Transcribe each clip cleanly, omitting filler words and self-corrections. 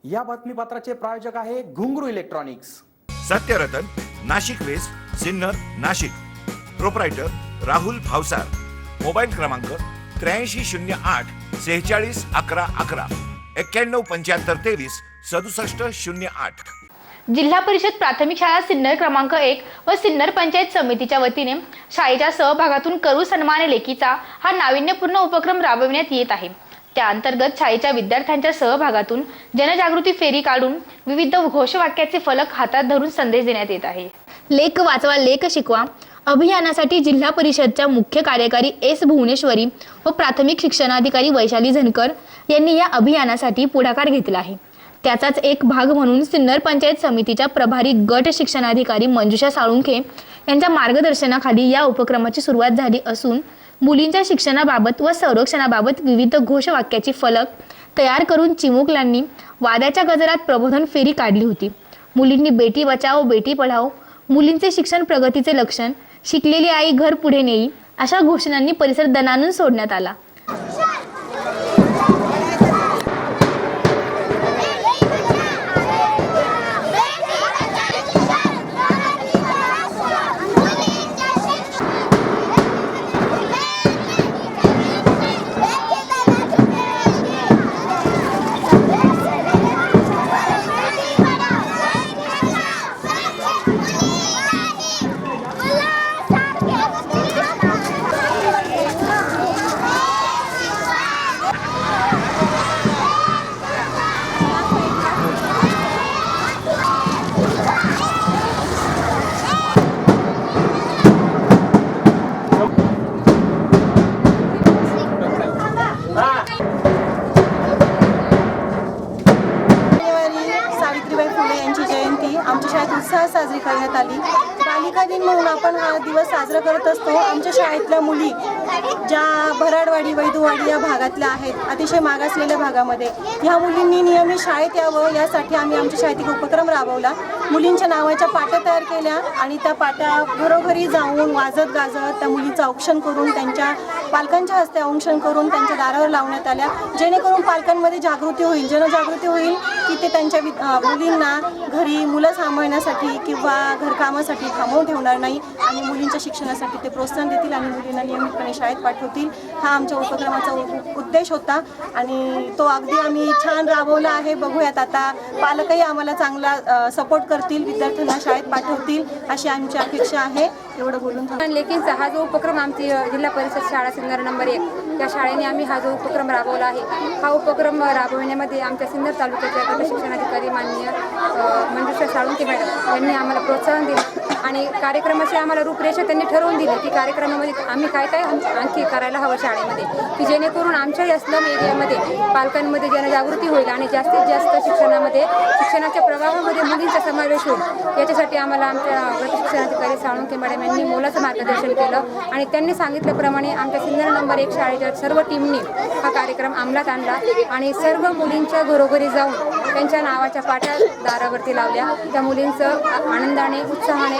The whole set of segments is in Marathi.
या बातमीपत्राचे प्रायोजक आहे Ghungroo electronics. Satyaratan, Nashik west, Sinnar, Nashik. Proprietor Rahul Bhavsar. Mobile क्रमांक 8308 46 11 11 91 75 23 67 08। जिल्हा परिषद प्राथमिक शाळा सिन्नर क्रमांक 1 व सिन्नर पंचायत समितीच्या वतीने शाळेच्या सहभागातून करू सन्माने लेकीचा हा नाविन्यपूर्ण उपक्रम राबविण्यात येत आहे। त्या अंतर्गत शाळेच्या विद्यार्थ्यांच्या सहभागातून जनजागृती फेरी काढून विविध घोषवाक्याचे फलक हातात धरून संदेश देण्यात येत आहे। लेख वाचवा लेख शिकवा अभियानासाठी जिल्हा परिषदच्या मुख्य कार्यकारी एस भुवनेश्वरी व प्राथमिक शिक्षणाधिकारी वैशाली झनकर यांनी या अभियानासाठी पुढाकार घेतला आहे। त्याचाच एक भाग म्हणून सिन्नर पंचायत समितीच्या प्रभारी गट शिक्षणाधिकारी मंजुषा साळुंखे यांच्या मार्गदर्शनाखाली या उपक्रमाची सुरुवात झाली असून मुलींच्या शिक्षणाबाबत व संरक्षणाबाबत विविध घोषवाक्याची फलक तयार करून चिमुकल्यांनी वाद्याच्या गजरात प्रबोधन फेरी काढली होती। मुलींनी बेटी बचाओ बेटी पढाओ, मुलींचे शिक्षण प्रगतीचे लक्षण, शिकलेली आई घर पुढे नेई अशा घोषणांनी परिसर दणाणून सोडण्यात आला। आमच्या शाळेत उत्साह साजरी करण्यात आली। बालिका दिन म्हणून आपण हा दिवस साजरा करत असतो। आमच्या शाळेतल्या मुली ज्या भराडवाडी वैदुवाडी या भागातल्या आहेत, अतिशय मागासलेल्या भागामध्ये, ह्या मुलींनी नियमित शाळेत यावं यासाठी आम्ही आमच्या शाळेत एक उपक्रम राबवला। मुलींच्या नावाच्या पाट्या तयार केल्या आणि त्या पाट्या घरोघरी जाऊन वाजत गाजत त्या मुलींचं औक्षण करून त्यांच्या पालकांच्या हस्ते औक्षण करून त्यांच्या दारावर लावण्यात आल्या, जेणेकरून पालकांमध्ये जागृती होईल, जनजागृती होईल की ते त्यांच्या मुलींना घरी मुलं सांभाळण्यासाठी किंवा घरकामासाठी थांबवून ठेवणार नाही आणि मुलींच्या शिक्षणासाठी ते प्रोत्साहन देतील आणि मुलींना नियमितपणे शाळेत पाठवतील। हा आमच्या उपक्रमाचा उद्देश होता आणि तो अगदी आम्ही छान राबवला आहे। बघूयात आता पालकही आम्हाला चांगला सपोर्ट करतील, विद्यार्थ्यांना शाळेत पाठवतील अशी आमची अपेक्षा आहे। एवढं बोलून लेकींचा हा जो उपक्रम आमची जिल्हा परिषद शाळा सिन्नर नंबर 1 या शाळेने आम्ही हा जो उपक्रम राबवला आहे, हा उपक्रम राबवण्यामध्ये आमच्या सिन्नर तालुक्याच्या गट शिक्षणाधिकारी माननीय मंजुषा साळुंखे मॅडम यांनी आम्हाला प्रोत्साहन दिले आणि कार्यक्रमाची आम्हाला रूपरेषा त्यांनी ठरवून दिली की कार्यक्रमामध्ये आम्ही काय काय आणखी करायला हवं शाळेमध्ये, की जेणेकरून आमच्या या स्लम एरियामध्ये पालकांमध्ये जनजागृती होईल आणि जास्तीत जास्त शिक्षणाच्या प्रवाहामध्ये मुलींचा समावेश होईल। याच्यासाठी आम्हाला आमच्या गट शिक्षणाधिकारी साळुंखे मॅडम यांनी मोलाचं मार्गदर्शन केलं आणि त्यांनी सांगितल्याप्रमाणे आमच्या सिन्नर नंबर 1 शाळेच्या सर्व टीमनी हा कार्यक्रम अंमलात आणला आणि सर्व मुलींच्या घरोघरी जाऊन त्यांच्या नावाच्या पाट्या दारावरती लावल्या। त्या मुलींचं आनंदाने उत्साहाने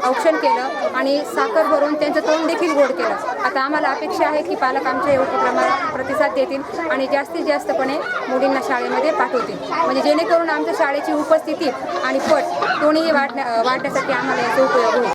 औक्षण केलं आणि साखर भरून त्यांचं तोंड देखील गोड केलं। आता आम्हाला अपेक्षा आहे की पालक आमच्या या उपक्रमाला प्रतिसाद देतील आणि जास्तीत जास्तपणे मुलींना शाळेमध्ये पाठवतील, म्हणजे जेणेकरून आमच्या शाळेची उपस्थिती आणि पट दोन्ही वाढण्यासाठी आम्हाला याचा उपयोग होईल।